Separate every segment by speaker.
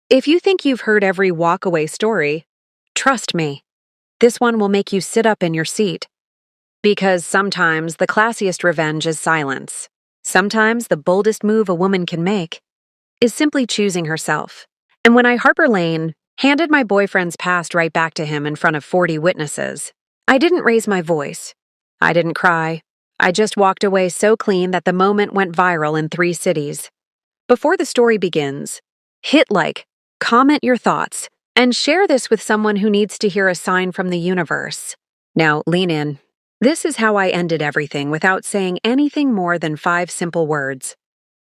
Speaker 1: If you think you've heard every walkaway story, trust me, this one will make you sit up in your seat. Because sometimes the classiest revenge is silence. Sometimes the boldest move a woman can make is simply choosing herself. And when I Harper Lane handed my boyfriend's past right back to him in front of 40 witnesses, I didn't raise my voice. I didn't cry. I just walked away so clean that the moment went viral in 3 cities. Before the story begins, hit like, comment your thoughts, and share this with someone who needs to hear a sign from the universe. Now, lean in. This is how I ended everything without saying anything more than 5 simple words.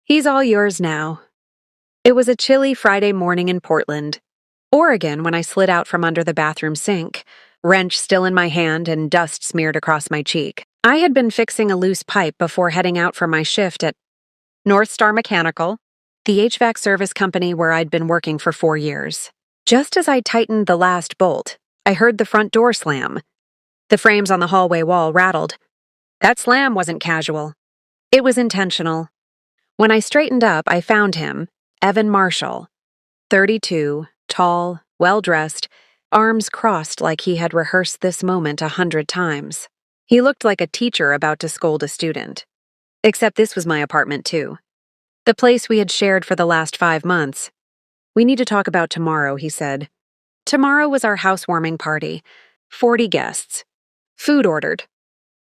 Speaker 1: He's all yours now. It was a chilly Friday morning in Portland, Oregon, when I slid out from under the bathroom sink, wrench still in my hand and dust smeared across my cheek. I had been fixing a loose pipe before heading out for my shift at North Star Mechanical, the HVAC service company where I'd been working for 4 years. Just as I tightened the last bolt, I heard the front door slam. The frames on the hallway wall rattled. That slam wasn't casual. It was intentional. When I straightened up, I found him, Evan Marshall, 32, tall, well-dressed, arms crossed like he had rehearsed this moment 100 times. He looked like a teacher about to scold a student. Except this was my apartment, too. The place we had shared for the last 5 months. We need to talk about tomorrow, he said. Tomorrow was our housewarming party. 40 guests. Food ordered.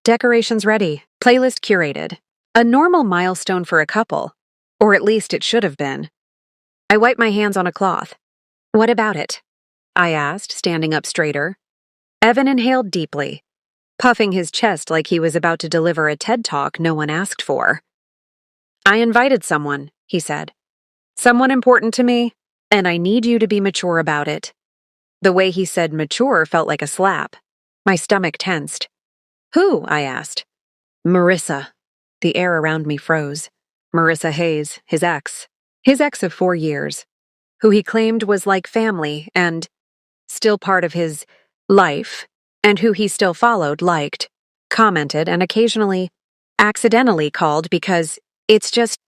Speaker 1: Decorations ready. Playlist curated. A normal milestone for a couple. Or at least it should have been. I wiped my hands on a cloth. What about it? I asked, standing up straighter. Evan inhaled deeply, puffing his chest like he was about to deliver a TED Talk no one asked for. I invited someone, he said. Someone important to me, and I need you to be mature about it. The way he said mature felt like a slap. My stomach tensed. Who? I asked. Marissa. The air around me froze. Marissa Hayes, his ex of 4 years, who he claimed was like family and still part of his life, and who he still followed, liked, commented, and occasionally accidentally called because it's just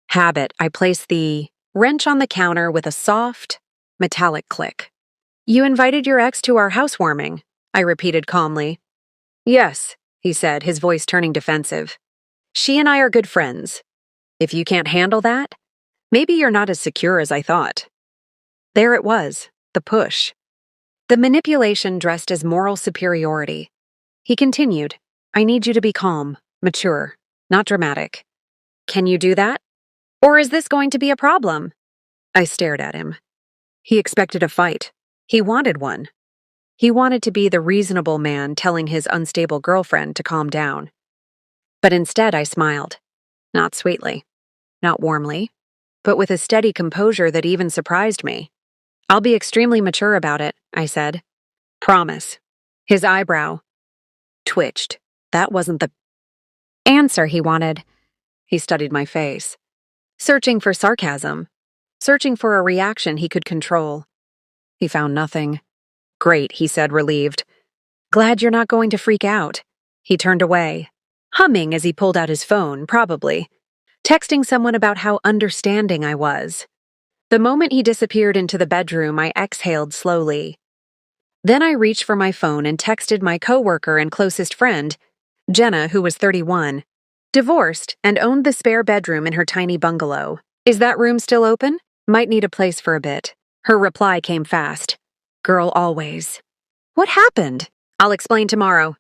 Speaker 1: habit. I placed the wrench on the counter with a soft, metallic click. You invited your ex to our housewarming, I repeated calmly. Yes, he said, his voice turning defensive. She and I are good friends. If you can't handle that, maybe you're not as secure as I thought. There it was, the push. The manipulation dressed as moral superiority. He continued, I need you to be calm, mature, not dramatic. Can you do that? Or is this going to be a problem? I stared at him. He expected a fight. He wanted one. He wanted to be the reasonable man telling his unstable girlfriend to calm down. But instead I smiled. Not sweetly, not warmly, but with a steady composure that even surprised me. I'll be extremely mature about it, I said. Promise. His eyebrow twitched. That wasn't the answer he wanted. He studied my face, searching for sarcasm, searching for a reaction he could control. He found nothing. Great, he said, relieved. Glad you're not going to freak out. He turned away, humming as he pulled out his phone, probably, texting someone about how understanding I was. The moment he disappeared into the bedroom, I exhaled slowly. Then I reached for my phone and texted my coworker and closest friend, Jenna, who was 31, divorced and owned the spare bedroom in her tiny bungalow. Is that room still open? Might need a place for a bit. Her reply came fast. Girl always. What happened? I'll explain tomorrow.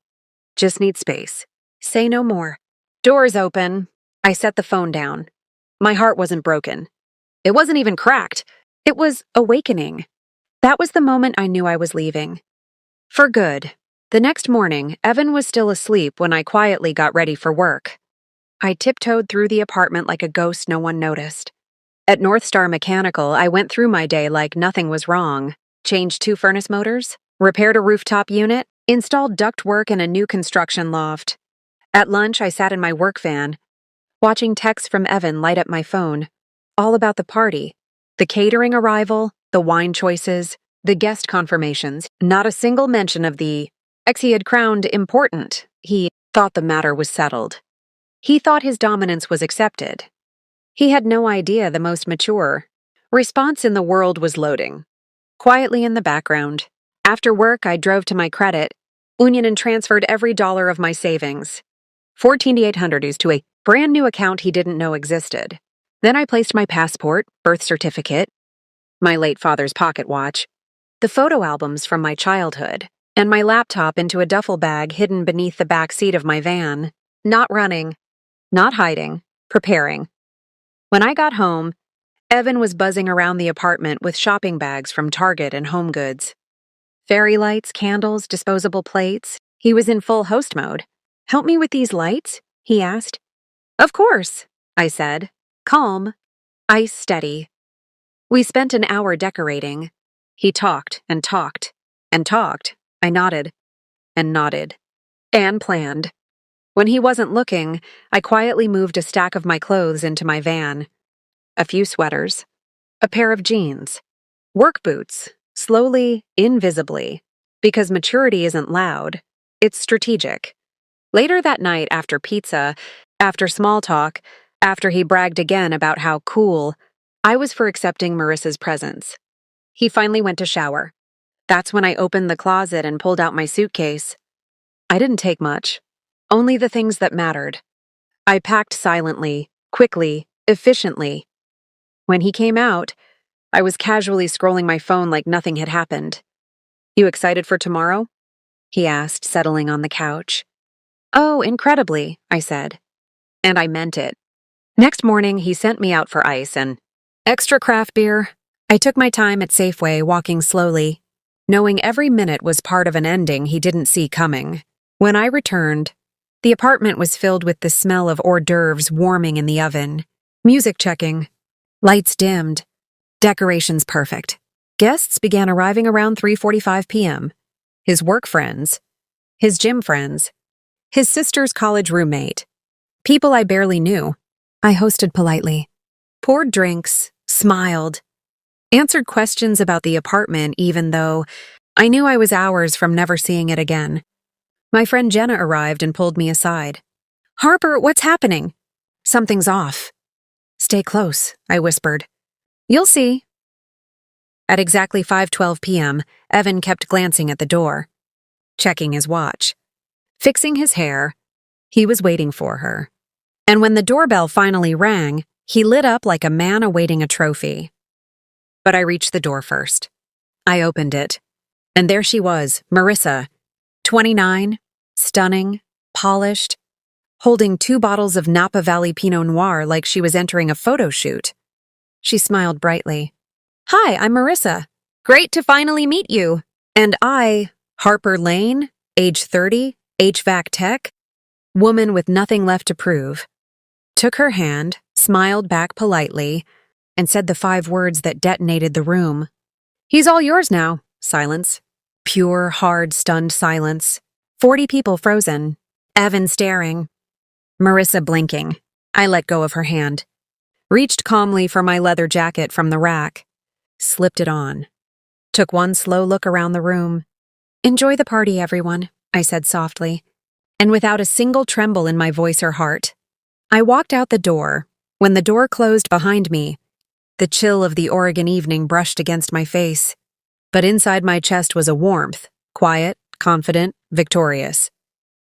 Speaker 1: Just need space. Say no more. Doors open. I set the phone down. My heart wasn't broken. It wasn't even cracked. It was awakening. That was the moment I knew I was leaving. For good. The next morning, Evan was still asleep when I quietly got ready for work. I tiptoed through the apartment like a ghost no one noticed. At North Star Mechanical, I went through my day like nothing was wrong. Changed 2 furnace motors, repaired a rooftop unit, installed ductwork in a new construction loft. At lunch, I sat in my work van, watching texts from Evan light up my phone, all about the party, the catering arrival, the wine choices, the guest confirmations, not a single mention of the ex he had crowned important. He thought the matter was settled. He thought his dominance was accepted. He had no idea the most mature, Response in the world was loading. Quietly in the background. After work, I drove to my credit union and transferred every dollar of my savings, 14,800 to a brand new account he didn't know existed. Then I placed my passport, birth certificate, my late father's pocket watch, the photo albums from my childhood, and my laptop into a duffel bag hidden beneath the back seat of my van. Not running, not hiding, preparing. When I got home, Evan was buzzing around the apartment with shopping bags from Target and Home Goods. Fairy lights, candles, disposable plates. He was in full host mode. "Help me with these lights?" he asked. "Of course," I said. Calm, ice steady. We spent an hour decorating. He talked and talked and talked. I nodded and nodded and planned. When he wasn't looking, I quietly moved a stack of my clothes into my van. A few sweaters, a pair of jeans, work boots, slowly, invisibly, because maturity isn't loud, it's strategic. Later that night, after pizza, after small talk, after he bragged again about how cool, I was for accepting Marissa's presence. He finally went to shower. That's when I opened the closet and pulled out my suitcase. I didn't take much, only the things that mattered. I packed silently, quickly, efficiently. When he came out, I was casually scrolling my phone like nothing had happened. "You excited for tomorrow?" he asked, settling on the couch. "Oh, incredibly," I said. And I meant it. Next morning, he sent me out for ice and extra craft beer. I took my time at Safeway, walking slowly, knowing every minute was part of an ending he didn't see coming. When I returned, the apartment was filled with the smell of hors d'oeuvres warming in the oven. Music checking. Lights dimmed. Decorations perfect. Guests began arriving around 3:45 p.m. His work friends. His gym friends. His sister's college roommate. People I barely knew. I hosted politely. Poured drinks. Smiled. Answered questions about the apartment even though I knew I was hours from never seeing it again. My friend Jenna arrived and pulled me aside. "Harper, what's happening?" "Something's off." "Stay close," I whispered. "You'll see." At exactly 5:12 p.m., Evan kept glancing at the door, checking his watch, fixing his hair. He was waiting for her. And when the doorbell finally rang, he lit up like a man awaiting a trophy. But I reached the door first. I opened it. And there she was, Marissa, 29, stunning, polished, holding 2 bottles of Napa Valley Pinot Noir like she was entering a photo shoot. She smiled brightly. "Hi, I'm Marissa. Great to finally meet you." And I, Harper Lane, age 30, HVAC tech, woman with nothing left to prove, took her hand, smiled back politely, and said the 5 words that detonated the room. "He's all yours now." Silence. Pure, hard, stunned silence. 40 people frozen. Evan staring. Marissa blinking. I let go of her hand. Reached calmly for my leather jacket from the rack. Slipped it on. Took one slow look around the room. "Enjoy the party, everyone," I said softly, and without a single tremble in my voice or heart. I walked out the door. When the door closed behind me, the chill of the Oregon evening brushed against my face. But inside my chest was a warmth, quiet, confident, victorious.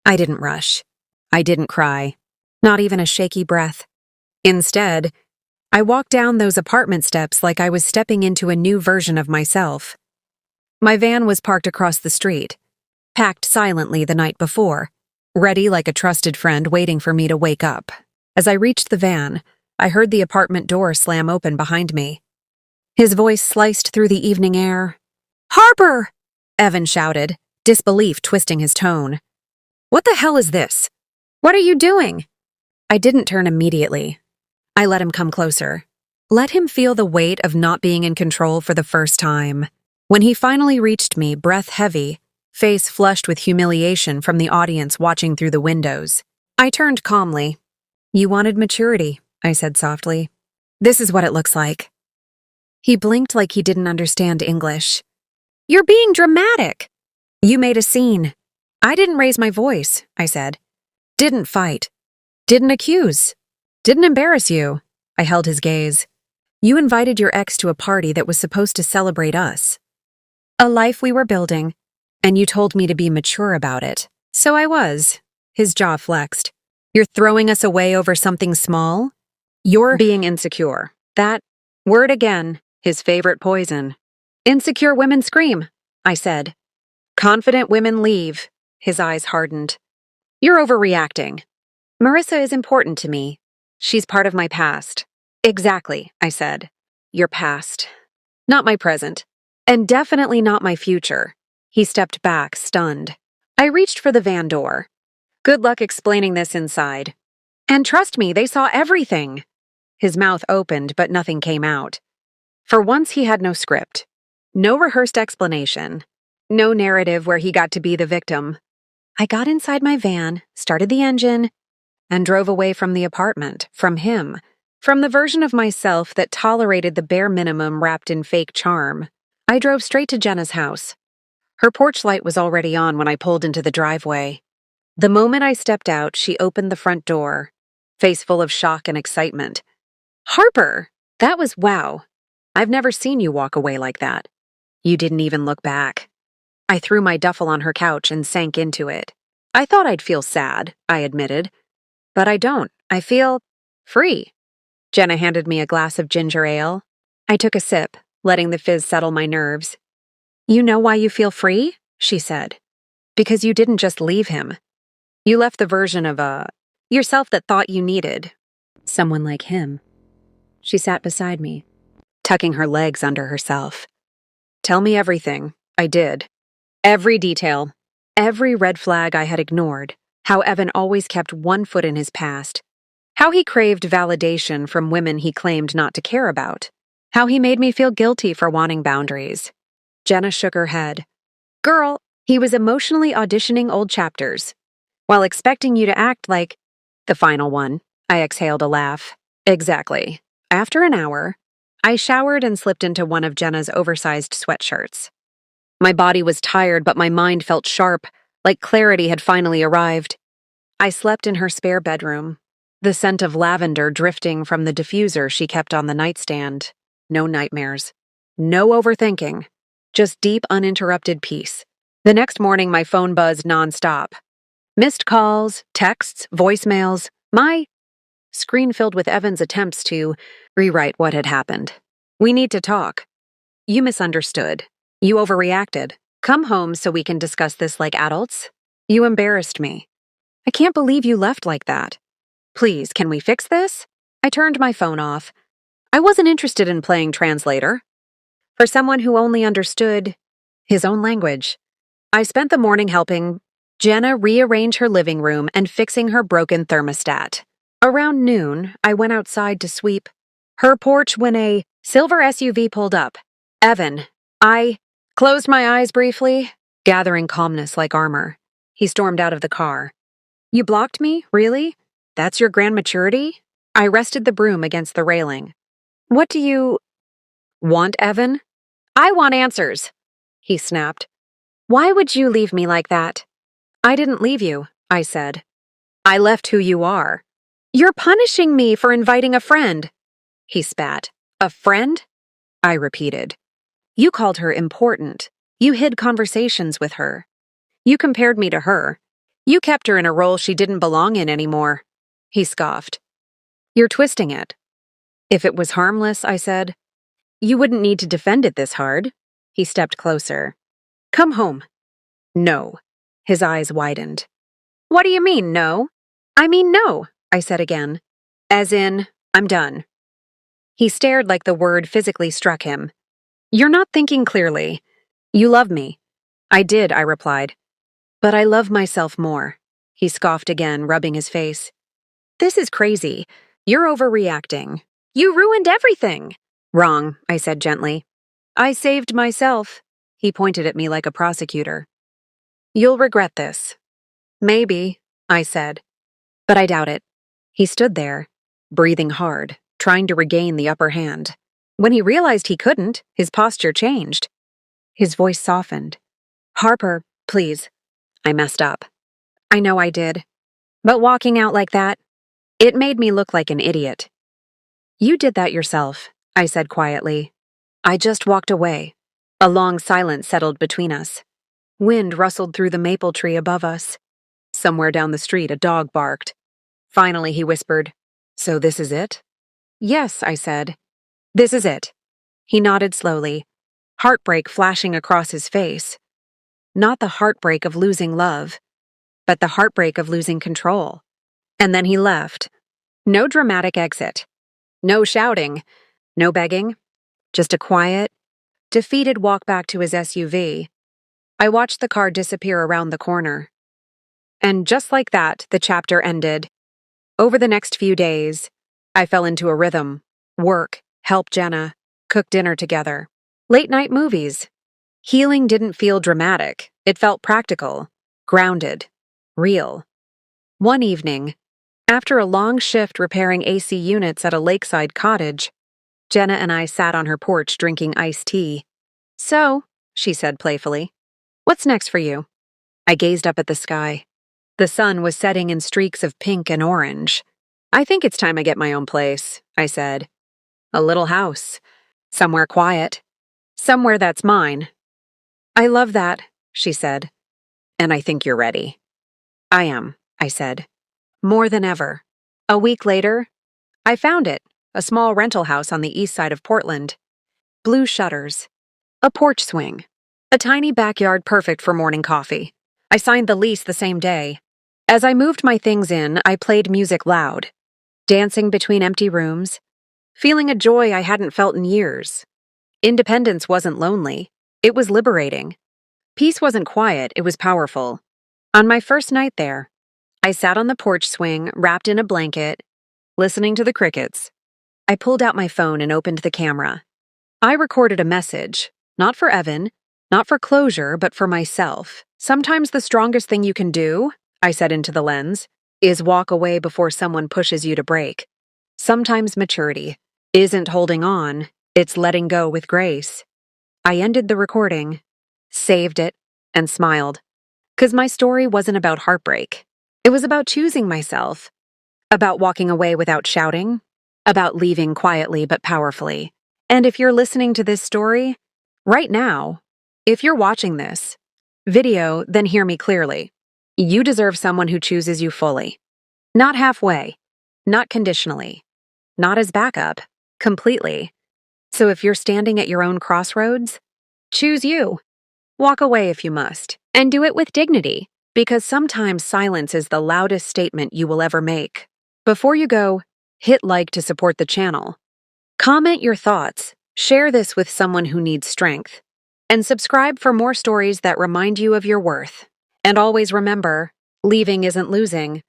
Speaker 1: I didn't rush. I didn't cry. Not even a shaky breath. Instead, I walked down those apartment steps like I was stepping into a new version of myself. My van was parked across the street, packed silently the night before, ready like a trusted friend waiting for me to wake up. As I reached the van, I heard the apartment door slam open behind me. His voice sliced through the evening air. "Harper!" Evan shouted, disbelief twisting his tone. "What the hell is this? What are you doing?" I didn't turn immediately. I let him come closer. Let him feel the weight of not being in control for the first time. When he finally reached me, breath heavy, face flushed with humiliation from the audience watching through the windows, I turned calmly. "You wanted maturity," I said softly. "This is what it looks like." He blinked like he didn't understand English. "You're being dramatic." "You made a scene." "I didn't raise my voice," I said. "Didn't fight. Didn't accuse. Didn't embarrass you." I held his gaze. You invited your ex to a party that was supposed to celebrate us, a life we were building, and you told me to be mature about it. So I was. His jaw flexed. You're throwing us away over something small? You're being insecure. That word again, his favorite poison. Insecure women scream, I said. Confident women leave. His eyes hardened. You're overreacting. Marissa is important to me. She's part of my past. Exactly, I said. Your past. Not my present. And definitely not my future. He stepped back, stunned. I reached for the van door. Good luck explaining this inside. And trust me, they saw everything. His mouth opened, but nothing came out. For once, he had no script. No rehearsed explanation. No narrative where he got to be the victim. I got inside my van, started the engine, and drove away from the apartment, from him, from the version of myself that tolerated the bare minimum wrapped in fake charm. I drove straight to Jenna's house. Her porch light was already on when I pulled into the driveway. The moment I stepped out, she opened the front door, face full of shock and excitement. Harper! That was wow. I've never seen you walk away like that. You didn't even look back. I threw my duffel on her couch and sank into it. I thought I'd feel sad, I admitted. But I don't. I feel free. Jenna handed me a glass of ginger ale. I took a sip, letting the fizz settle my nerves. You know why you feel free? She said. Because you didn't just leave him. You left the version of yourself that thought you needed someone like him. She sat beside me, tucking her legs under herself. Tell me everything. I did. Every detail. Every red flag I had ignored. How Evan always kept one foot in his past. How he craved validation from women he claimed not to care about. How he made me feel guilty for wanting boundaries. Jenna shook her head. Girl, he was emotionally auditioning old chapters, while expecting you to act like the final one. I exhaled a laugh. Exactly. After an hour, I showered and slipped into one of Jenna's oversized sweatshirts. My body was tired, but my mind felt sharp, like clarity had finally arrived. I slept in her spare bedroom, the scent of lavender drifting from the diffuser she kept on the nightstand. No nightmares. No overthinking. Just deep, uninterrupted peace. The next morning, my phone buzzed nonstop. Missed calls, texts, voicemails. My screen filled with Evan's attempts to rewrite what had happened. We need to talk. You misunderstood. You overreacted. Come home so we can discuss this like adults. You embarrassed me. I can't believe you left like that. Please, can we fix this? I turned my phone off. I wasn't interested in playing translator. For someone who only understood his own language. I spent the morning helping Jenna rearrange her living room and fixing her broken thermostat. Around noon, I went outside to sweep her porch when a silver SUV pulled up. Evan, I closed my eyes briefly, gathering calmness like armor. He stormed out of the car. You blocked me? Really? That's your grand maturity? I rested the broom against the railing. What do you want, Evan? I want answers, he snapped. Why would you leave me like that? I didn't leave you, I said. I left who you are. You're punishing me for inviting a friend, he spat. A friend? I repeated. You called her important. You hid conversations with her. You compared me to her. You kept her in a role she didn't belong in anymore. He scoffed. You're twisting it. If it was harmless, I said, you wouldn't need to defend it this hard. He stepped closer. Come home. No. His eyes widened. What do you mean, no? I mean, no, I said again. As in, I'm done. He stared like the word physically struck him. You're not thinking clearly. You love me. I did, I replied. But I love myself more. He scoffed again, rubbing his face. This is crazy. You're overreacting. You ruined everything. Wrong, I said gently. I saved myself. He pointed at me like a prosecutor. You'll regret this. Maybe, I said. But I doubt it. He stood there, breathing hard, trying to regain the upper hand. When he realized he couldn't, his posture changed. His voice softened. Harper, please. I messed up. I know I did. But walking out like that, it made me look like an idiot. You did that yourself. I said quietly. I just walked away. A long silence settled between us. Wind rustled through the maple tree above us. Somewhere down the street, a dog barked. Finally, he whispered, "So this is it?" "Yes," I said. "This is it." He nodded slowly, heartbreak flashing across his face. Not the heartbreak of losing love, but the heartbreak of losing control. And then he left. No dramatic exit. No shouting. No begging. Just a quiet, defeated walk back to his SUV. I watched the car disappear around the corner. And just like that, the chapter ended. Over the next few days, I fell into a rhythm. Work, help Jenna, cook dinner together. Late night movies. Healing didn't feel dramatic. It felt practical, grounded, real. One evening, after a long shift repairing AC units at a lakeside cottage, Jenna and I sat on her porch drinking iced tea. "So," she said playfully, "what's next for you?" I gazed up at the sky. The sun was setting in streaks of pink and orange. "I think it's time I get my own place," I said. "A little house. Somewhere quiet. Somewhere that's mine." "I love that," she said. "And I think you're ready." "I am," I said. "More than ever." A week later, I found it, a small rental house on the east side of Portland. Blue shutters. A porch swing. A tiny backyard perfect for morning coffee. I signed the lease the same day. As I moved my things in, I played music loud, dancing between empty rooms, feeling a joy I hadn't felt in years. Independence wasn't lonely. It was liberating. Peace wasn't quiet, it was powerful. On my first night there, I sat on the porch swing, wrapped in a blanket, listening to the crickets. I pulled out my phone and opened the camera. I recorded a message, not for Evan, not for closure, but for myself. "Sometimes the strongest thing you can do," I said into the lens, "is walk away before someone pushes you to break." Sometimes maturity isn't holding on, it's letting go with grace. I ended the recording, saved it, and smiled. 'Cause my story wasn't about heartbreak. It was about choosing myself, about walking away without shouting, about leaving quietly but powerfully. And if you're listening to this story, right now, if you're watching this video, then hear me clearly. You deserve someone who chooses you fully. Not halfway, not conditionally, not as backup, completely. So if you're standing at your own crossroads, choose you. Walk away if you must, and do it with dignity, because sometimes silence is the loudest statement you will ever make. Before you go, hit like to support the channel. Comment your thoughts, share this with someone who needs strength, and subscribe for more stories that remind you of your worth. And always remember, leaving isn't losing.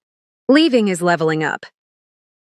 Speaker 1: Leaving is leveling up.